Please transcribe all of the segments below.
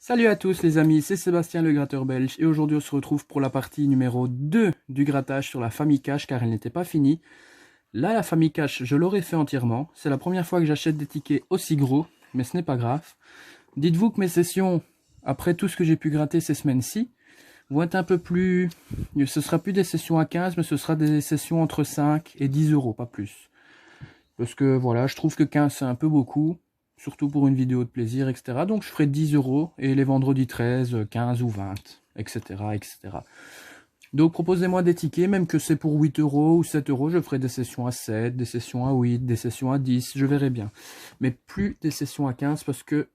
Salut à tous les amis, c'est Sébastien le gratteur belge et aujourd'hui on se retrouve pour la partie numéro 2 du grattage sur la famille cash car elle n'était pas finie. Là la famille cash je l'aurais fait entièrement, c'est la première fois que j'achète des tickets aussi gros mais ce n'est pas grave. Dites-vous que mes sessions, après tout ce que j'ai pu gratter ces semaines-ci, vont être un peu plus... Ce sera plus des sessions à 15 mais ce sera des sessions entre 5 et 10 euros, pas plus. Parce que voilà, je trouve que 15 c'est un peu beaucoup. Surtout pour une vidéo de plaisir, etc. Donc je ferai 10 euros et les vendredis 13, 15 ou 20, etc. etc. Donc proposez-moi des tickets, même que c'est pour 8 euros ou 7 euros, je ferai des sessions à 7, des sessions à 8, des sessions à 10, je verrai bien. Mais plus des sessions à 15 parce que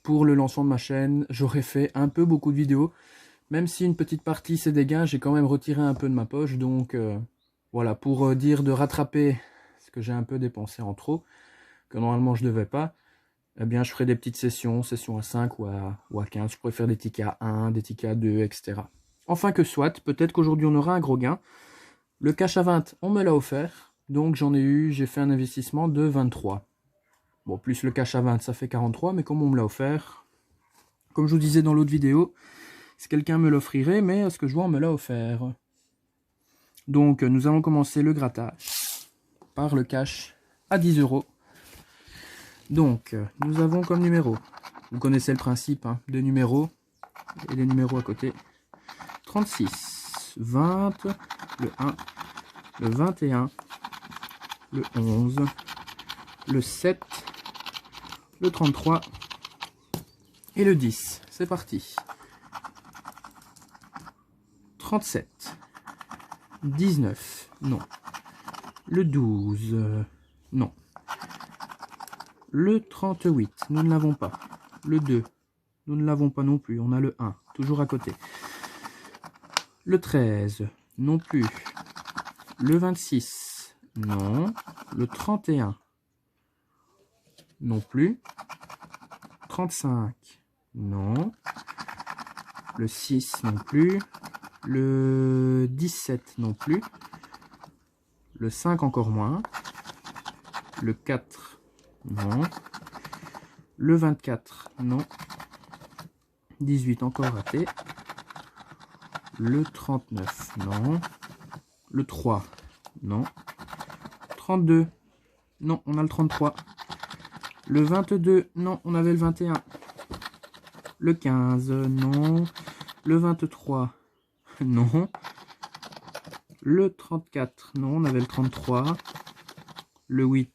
pour le lancement de ma chaîne, j'aurais fait un peu beaucoup de vidéos. Même si une petite partie c'est des gains, j'ai quand même retiré un peu de ma poche. Donc voilà, pour dire de rattraper ce que j'ai un peu dépensé en trop, que normalement je devais pas, eh bien je ferai des petites sessions à 5 ou à 15, je pourrais faire des tickets à 1, des tickets à 2, etc. Enfin que soit, peut-être qu'aujourd'hui on aura un gros gain. Le cash à 20, on me l'a offert, donc j'ai fait un investissement de 23. Bon, plus le cash à 20, ça fait 43, mais comme on me l'a offert, comme je vous disais dans l'autre vidéo, si quelqu'un me l'offrirait, mais à ce que je vois, on me l'a offert. Donc nous allons commencer le grattage par le cash à 10 euros. Donc, nous avons comme numéro, vous connaissez le principe, hein, des numéros et les numéros à côté. 36, 20, le 1, le 21, le 11, le 7, le 33 et le 10. C'est parti. 37, 19, non. Le 12, non. Le 38, nous ne l'avons pas. Le 2, nous ne l'avons pas non plus. On a le 1, toujours à côté. Le 13, non plus. Le 26, non. Le 31, non plus. 35, non. Le 6, non plus. Le 17, non plus. Le 5, encore moins. Le 4, non. Le 24, non. 18, encore raté. Le 39, non. Le 3, non. 32, non, on a le 33. Le 22, non, on avait le 21. Le 15, non. Le 23, non. Le 34, non, on avait le 33. Le 8,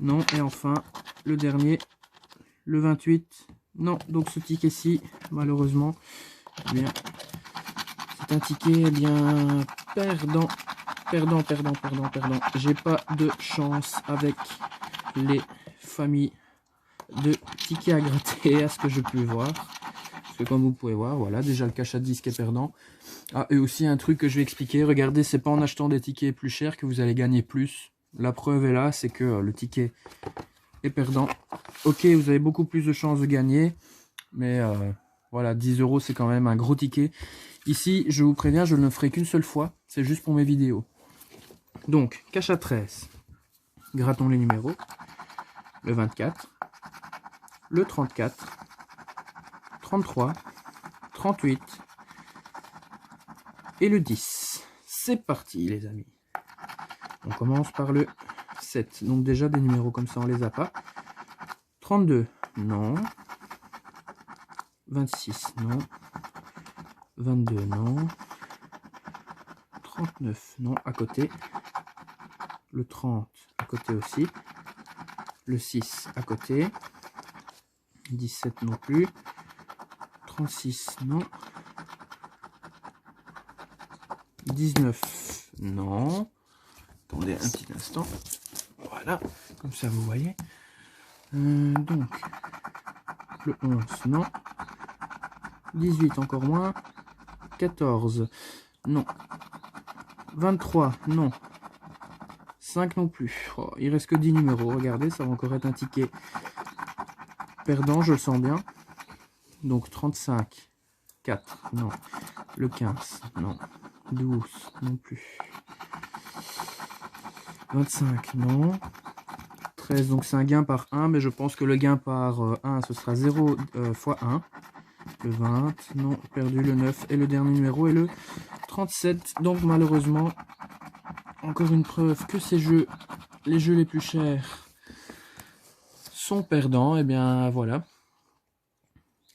non. Et enfin, le dernier, le 28, non. Donc ce ticket-ci, malheureusement, eh bien, c'est un ticket eh bien perdant. Perdant. J'ai pas de chance avec les familles de tickets à gratter, à ce que je peux voir. Parce que comme vous pouvez voir, voilà, déjà le cash à 10 qui est perdant. Ah, et aussi un truc que je vais expliquer, regardez, c'est pas en achetant des tickets plus chers que vous allez gagner plus. La preuve est là, c'est que le ticket est perdant. Ok, vous avez beaucoup plus de chances de gagner, mais voilà, 10 euros c'est quand même un gros ticket. Ici, je vous préviens, je ne le ferai qu'une seule fois, c'est juste pour mes vidéos. Donc, cash à 13, grattons les numéros. Le 24, le 34, 33, 38 et le 10. C'est parti les amis. On commence par le 7. Donc déjà des numéros comme ça on les a pas. 32, non. 26, non. 22, non. 39, non, à côté. Le 30, à côté aussi. Le 6, à côté. 17 non plus. 36, non. 19, non. Attendez un petit instant. Voilà, comme ça vous voyez. Donc, le 11, non. 18, encore moins. 14, non. 23, non. 5 non plus. Oh, il reste que 10 numéros. Regardez, ça va encore être un ticket perdant, je le sens bien. Donc 35, 4, non. Le 15, non. 12, non plus. 25, non. 13, donc c'est un gain par 1, mais je pense que le gain par 1, ce sera 0 fois 1. Le 20, non, perdu le 9, et le dernier numéro est le 37. Donc malheureusement, encore une preuve que ces jeux, les jeux les plus chers, sont perdants. Et bien voilà.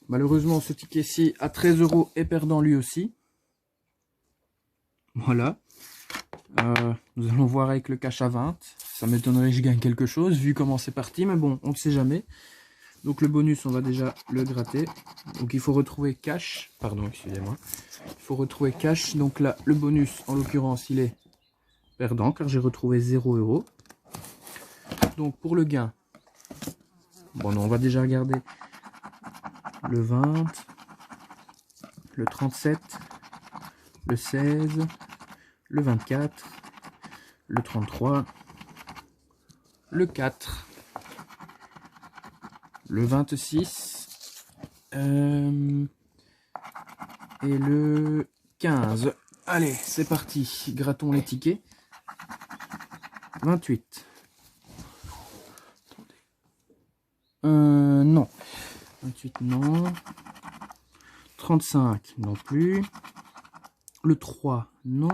Malheureusement, ce ticket-ci à 13 € est perdant lui aussi. Voilà. Nous allons voir avec le cash à 20. Ça m'étonnerait que je gagne quelque chose vu comment c'est parti, mais bon, on ne sait jamais. Donc le bonus, on va déjà le gratter. Donc il faut retrouver cash. Pardon, excusez-moi. Il faut retrouver cash. Donc là, le bonus, en l'occurrence, il est perdant car j'ai retrouvé 0 €. Donc pour le gain, bon, non, on va déjà regarder le 20, le 37, le 16, le 24, le 33, le 4, le 26 et le 15. Allez, c'est parti, grattons les tickets. 28. Non. 28, non. 35, non plus. Le 3, non.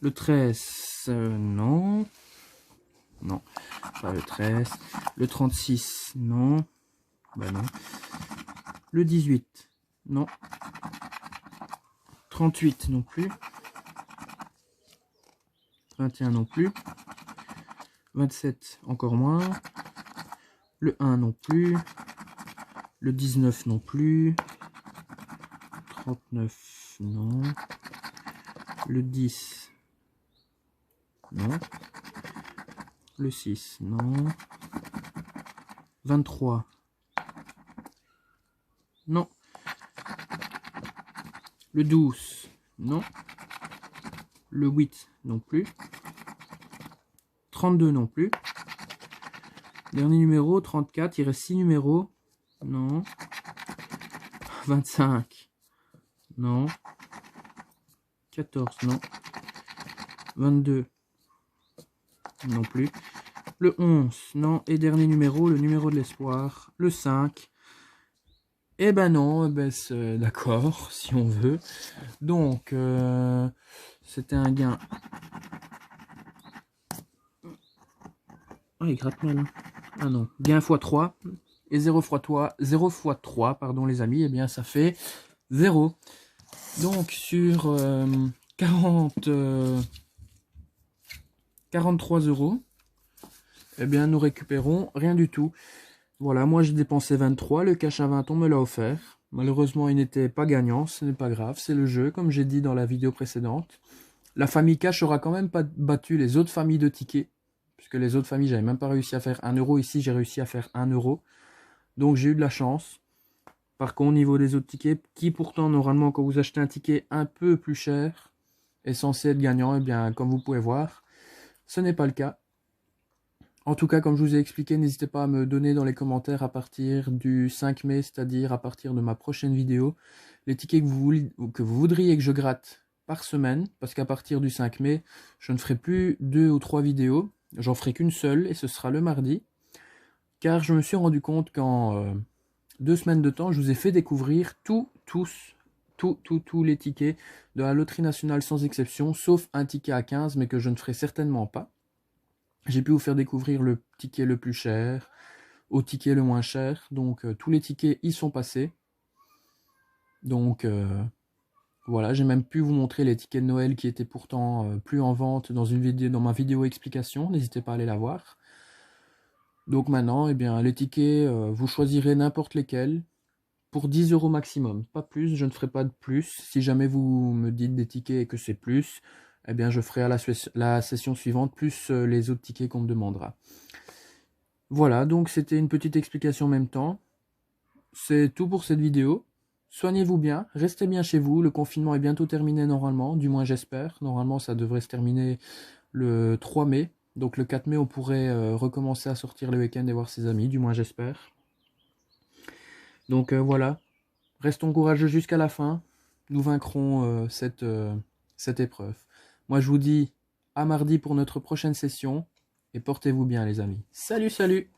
Le 13, non. Non, pas le 13. Le 36, non. Bah non. Le 18, non. 38 non plus. 21 non plus. 27 encore moins. Le 1 non plus. Le 19 non plus. 39 non. Le 10 non. Le 6 non. 23 non. Le 12 non. Le 8 non plus. 32 non plus. Dernier numéro, 34. Il reste 6 numéros. Non. 25. Non. 14. Non. 22. Non plus. Le 11. Non. Et dernier numéro, le numéro de l'espoir. Le 5. Eh ben non. Eh ben c'est d'accord, si on veut. Donc, c'était un gain. Ah, il gratte mal. Hein. Ah non. Gain x 3. Et 0 fois 3, pardon les amis, eh bien ça fait 0. Donc sur 43 €, eh bien nous récupérons rien du tout. Voilà, moi j'ai dépensé 23, le cash à 20 on me l'a offert. Malheureusement il n'était pas gagnant, ce n'est pas grave, c'est le jeu comme j'ai dit dans la vidéo précédente. La famille cash aura quand même pas battu les autres familles de tickets, puisque les autres familles j'avais même pas réussi à faire 1 €, ici j'ai réussi à faire 1 €. Donc j'ai eu de la chance. Par contre, au niveau des autres tickets, qui pourtant, normalement, quand vous achetez un ticket un peu plus cher, est censé être gagnant, et bien, comme vous pouvez voir, ce n'est pas le cas. En tout cas, comme je vous ai expliqué, n'hésitez pas à me donner dans les commentaires à partir du 5 mai, c'est-à-dire à partir de ma prochaine vidéo, les tickets que vous voudriez que je gratte par semaine, parce qu'à partir du 5 mai, je ne ferai plus 2 ou 3 vidéos, j'en ferai qu'une seule, et ce sera le mardi. Car je me suis rendu compte qu'en 2 semaines de temps, je vous ai fait découvrir tous les tickets de la loterie nationale sans exception, sauf un ticket à 15, mais que je ne ferai certainement pas. J'ai pu vous faire découvrir le ticket le plus cher, au ticket le moins cher, donc tous les tickets y sont passés. Donc voilà, j'ai même pu vous montrer les tickets de Noël qui étaient pourtant plus en vente dans ma vidéo explication, n'hésitez pas à aller la voir. Donc maintenant, eh bien, les tickets, vous choisirez n'importe lesquels pour 10 € maximum, pas plus, je ne ferai pas de plus. Si jamais vous me dites des tickets et que c'est plus, eh bien je ferai à la session suivante plus les autres tickets qu'on me demandera. Voilà, donc c'était une petite explication en même temps. C'est tout pour cette vidéo. Soignez-vous bien, restez bien chez vous, le confinement est bientôt terminé normalement, du moins j'espère. Normalement ça devrait se terminer le 3 mai. Donc le 4 mai, on pourrait recommencer à sortir le week-end et voir ses amis, du moins j'espère. Donc voilà, restons courageux jusqu'à la fin. Nous vaincrons cette épreuve. Moi je vous dis à mardi pour notre prochaine session. et portez-vous bien les amis. Salut, salut!